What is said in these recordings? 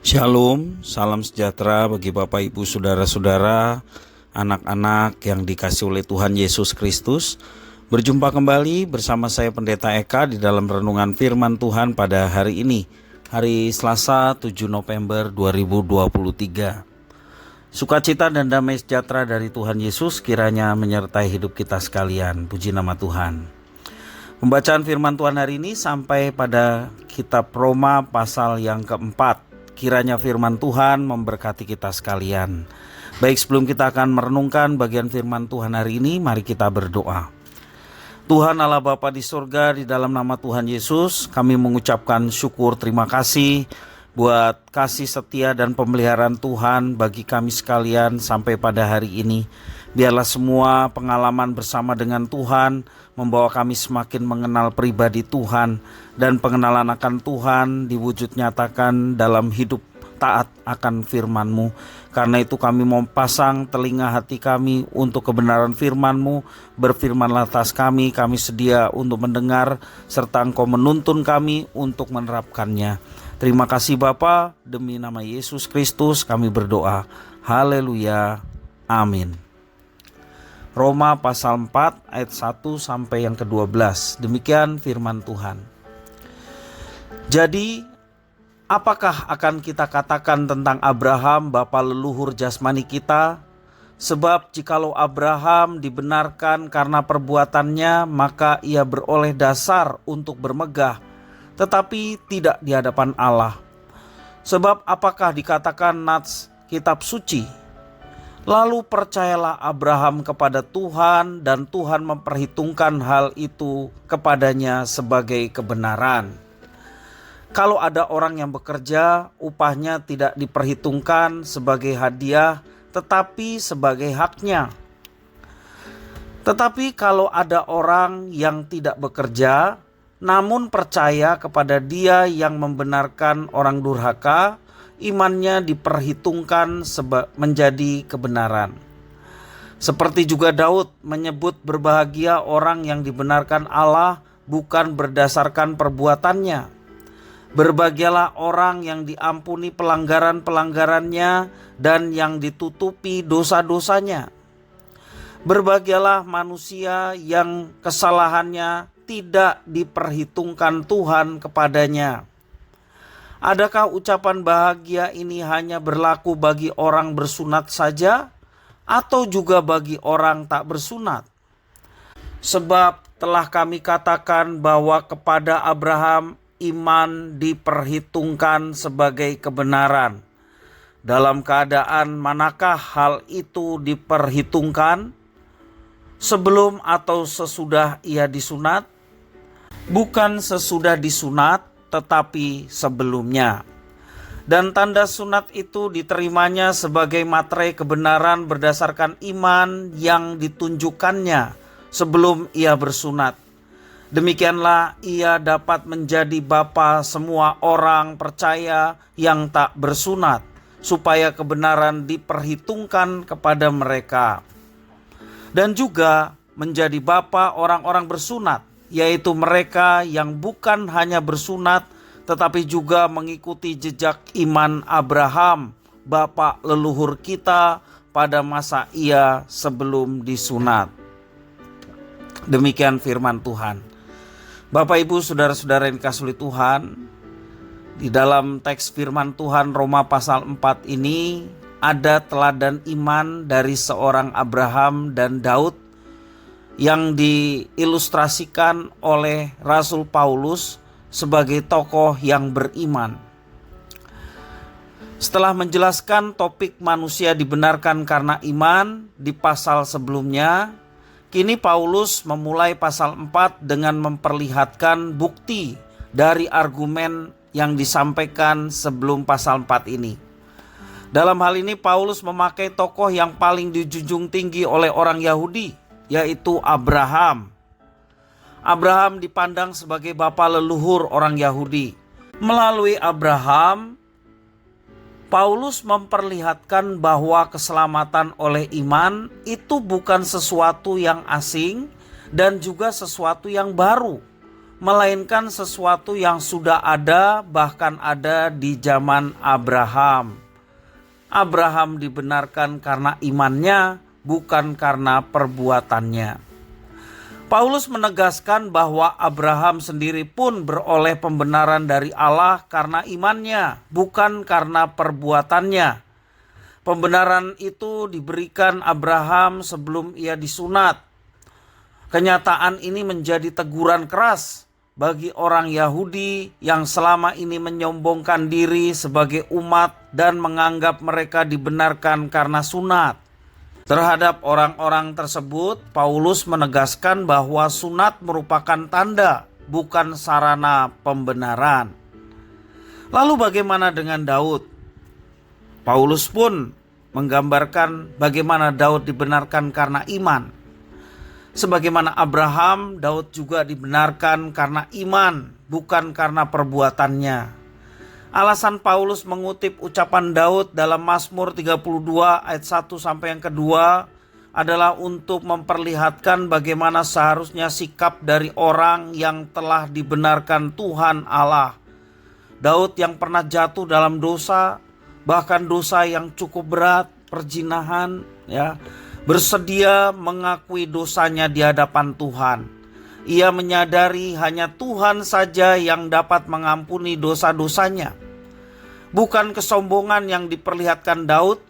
Shalom, salam sejahtera bagi Bapak Ibu Saudara-saudara, anak-anak yang dikasihi oleh Tuhan Yesus Kristus. Berjumpa kembali bersama saya Pendeta Eka di dalam renungan firman Tuhan pada hari ini, hari Selasa 7 November 2023. Sukacita dan damai sejahtera dari Tuhan Yesus kiranya menyertai hidup kita sekalian. Puji nama Tuhan. Pembacaan firman Tuhan hari ini sampai pada kitab Roma pasal yang keempat. Kiranya firman Tuhan memberkati kita sekalian. Baik, sebelum kita akan merenungkan bagian firman Tuhan hari ini, mari kita berdoa. Tuhan Allah Bapa di surga, di dalam nama Tuhan Yesus, kami mengucapkan syukur terima kasih buat kasih setia dan pemeliharaan Tuhan bagi kami sekalian sampai pada hari ini. Biarlah semua pengalaman bersama dengan Tuhan membawa kami semakin mengenal pribadi Tuhan, dan pengenalan akan Tuhan diwujud nyatakan dalam hidup taat akan firman-Mu. Karena itu kami mau pasang telinga hati kami untuk kebenaran firman-Mu. Berfirmanlah atas kami sedia untuk mendengar, serta Engkau menuntun kami untuk menerapkannya. Terima kasih Bapa, demi nama Yesus Kristus kami berdoa. Haleluya, amin. Roma pasal 4 ayat 1 sampai yang ke-12. Demikian firman Tuhan. Jadi, apakah akan kita katakan tentang Abraham, bapa leluhur jasmani kita? Sebab jikalau Abraham dibenarkan karena perbuatannya, maka ia beroleh dasar untuk bermegah, tetapi tidak di hadapan Allah. Sebab apakah dikatakan nats kitab suci? Lalu percayalah Abraham kepada Tuhan, dan Tuhan memperhitungkan hal itu kepadanya sebagai kebenaran. Kalau ada orang yang bekerja, upahnya tidak diperhitungkan sebagai hadiah, tetapi sebagai haknya. Tetapi kalau ada orang yang tidak bekerja, namun percaya kepada Dia yang membenarkan orang durhaka, imannya diperhitungkan menjadi kebenaran. Seperti juga Daud menyebut berbahagia orang yang dibenarkan Allah bukan berdasarkan perbuatannya. Berbahagialah orang yang diampuni pelanggaran-pelanggarannya dan yang ditutupi dosa-dosanya. Berbahagialah manusia yang kesalahannya tidak diperhitungkan Tuhan kepadanya. Adakah ucapan bahagia ini hanya berlaku bagi orang bersunat saja, atau juga bagi orang tak bersunat? Sebab telah kami katakan bahwa kepada Abraham iman diperhitungkan sebagai kebenaran. Dalam keadaan manakah hal itu diperhitungkan? Sebelum atau sesudah ia disunat? Bukan sesudah disunat, tetapi sebelumnya. Dan tanda sunat itu diterimanya sebagai materai kebenaran berdasarkan iman yang ditunjukkannya sebelum ia bersunat. Demikianlah ia dapat menjadi bapa semua orang percaya yang tak bersunat, supaya kebenaran diperhitungkan kepada mereka. Dan juga menjadi bapa orang-orang bersunat, yaitu mereka yang bukan hanya bersunat, tetapi juga mengikuti jejak iman Abraham, bapa leluhur kita pada masa ia sebelum disunat. Demikian firman Tuhan. Bapak Ibu saudara-saudara yang dikasihi oleh Tuhan, di dalam teks firman Tuhan Roma pasal 4 ini ada teladan iman dari seorang Abraham dan Daud yang diilustrasikan oleh Rasul Paulus sebagai tokoh yang beriman. Setelah menjelaskan topik manusia dibenarkan karena iman di pasal sebelumnya, kini Paulus memulai pasal 4 dengan memperlihatkan bukti dari argumen yang disampaikan sebelum pasal 4 ini. Dalam hal ini Paulus memakai tokoh yang paling dijunjung tinggi oleh orang Yahudi, yaitu Abraham. Abraham dipandang sebagai bapa leluhur orang Yahudi. Melalui Abraham, Paulus memperlihatkan bahwa keselamatan oleh iman itu bukan sesuatu yang asing dan juga sesuatu yang baru, melainkan sesuatu yang sudah ada, bahkan ada di zaman Abraham. Abraham dibenarkan karena imannya, bukan karena perbuatannya. Paulus menegaskan bahwa Abraham sendiri pun beroleh pembenaran dari Allah karena imannya, bukan karena perbuatannya. Pembenaran itu diberikan Abraham sebelum ia disunat. Kenyataan ini menjadi teguran keras bagi orang Yahudi yang selama ini menyombongkan diri sebagai umat dan menganggap mereka dibenarkan karena sunat. Terhadap orang-orang tersebut, Paulus menegaskan bahwa sunat merupakan tanda, bukan sarana pembenaran. Lalu bagaimana dengan Daud? Paulus pun menggambarkan bagaimana Daud dibenarkan karena iman. Sebagaimana Abraham, Daud juga dibenarkan karena iman, bukan karena perbuatannya. Alasan Paulus mengutip ucapan Daud dalam Mazmur 32 ayat 1 sampai yang kedua adalah untuk memperlihatkan bagaimana seharusnya sikap dari orang yang telah dibenarkan Tuhan Allah. Daud yang pernah jatuh dalam dosa, bahkan dosa yang cukup berat, perzinahan, bersedia mengakui dosanya di hadapan Tuhan. Ia menyadari hanya Tuhan saja yang dapat mengampuni dosa-dosanya. Bukan kesombongan yang diperlihatkan Daud,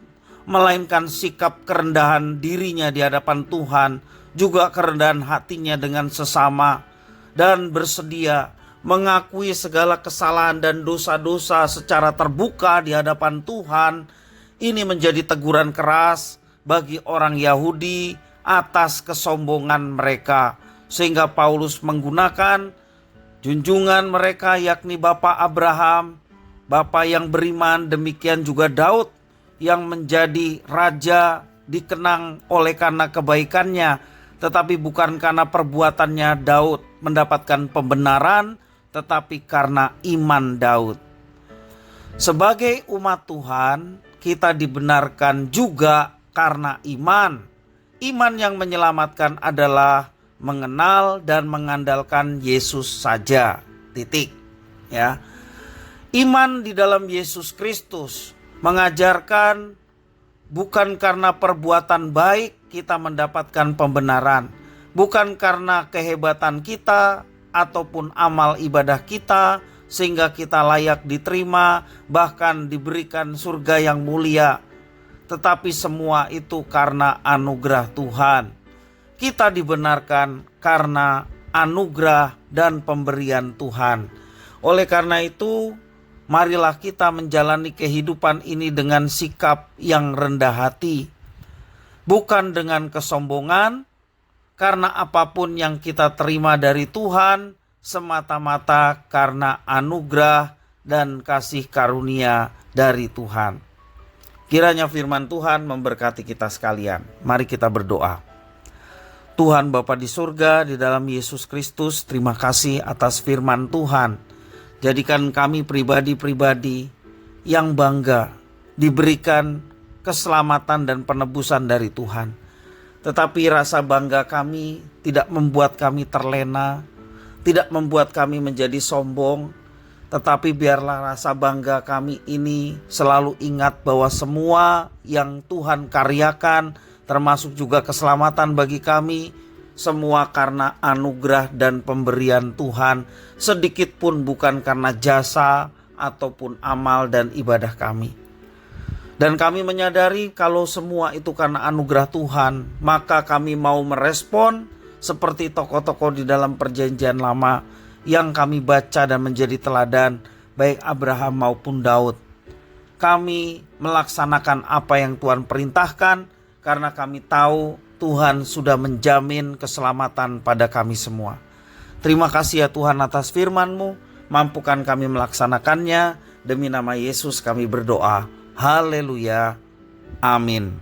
melainkan sikap kerendahan dirinya di hadapan Tuhan, juga kerendahan hatinya dengan sesama, dan bersedia mengakui segala kesalahan dan dosa-dosa secara terbuka di hadapan Tuhan. Ini menjadi teguran keras bagi orang Yahudi atas kesombongan mereka, sehingga Paulus menggunakan junjungan mereka, yakni Bapak Abraham, Bapa yang beriman, demikian juga Daud yang menjadi raja dikenang oleh karena kebaikannya, tetapi bukan karena perbuatannya Daud mendapatkan pembenaran, tetapi karena iman Daud. Sebagai umat Tuhan, kita dibenarkan juga karena iman. Iman yang menyelamatkan adalah mengenal dan mengandalkan Yesus saja. Titik. Ya. Iman di dalam Yesus Kristus mengajarkan bukan karena perbuatan baik kita mendapatkan pembenaran, bukan karena kehebatan kita ataupun amal ibadah kita sehingga kita layak diterima, bahkan diberikan surga yang mulia, tetapi semua itu karena anugerah Tuhan. Kita dibenarkan karena anugerah dan pemberian Tuhan. Oleh karena itu, marilah kita menjalani kehidupan ini dengan sikap yang rendah hati, bukan dengan kesombongan, karena apapun yang kita terima dari Tuhan semata-mata karena anugerah dan kasih karunia dari Tuhan. Kiranya firman Tuhan memberkati kita sekalian. Mari kita berdoa. Tuhan Bapa di surga, di dalam Yesus Kristus, terima kasih atas firman Tuhan. Jadikan kami pribadi-pribadi yang bangga diberikan keselamatan dan penebusan dari Tuhan. Tetapi rasa bangga kami tidak membuat kami terlena, tidak membuat kami menjadi sombong. Tetapi biarlah rasa bangga kami ini selalu ingat bahwa semua yang Tuhan karyakan, termasuk juga keselamatan bagi kami, semua karena anugerah dan pemberian Tuhan, sedikit pun bukan karena jasa ataupun amal dan ibadah kami. Dan kami menyadari kalau semua itu karena anugerah Tuhan, maka kami mau merespon seperti tokoh-tokoh di dalam perjanjian lama yang kami baca dan menjadi teladan, baik Abraham maupun Daud. Kami melaksanakan apa yang Tuhan perintahkan karena kami tahu Tuhan sudah menjamin keselamatan pada kami semua. Terima kasih ya Tuhan atas firman-Mu. Mampukan kami melaksanakannya. Demi nama Yesus kami berdoa. Haleluya. Amin.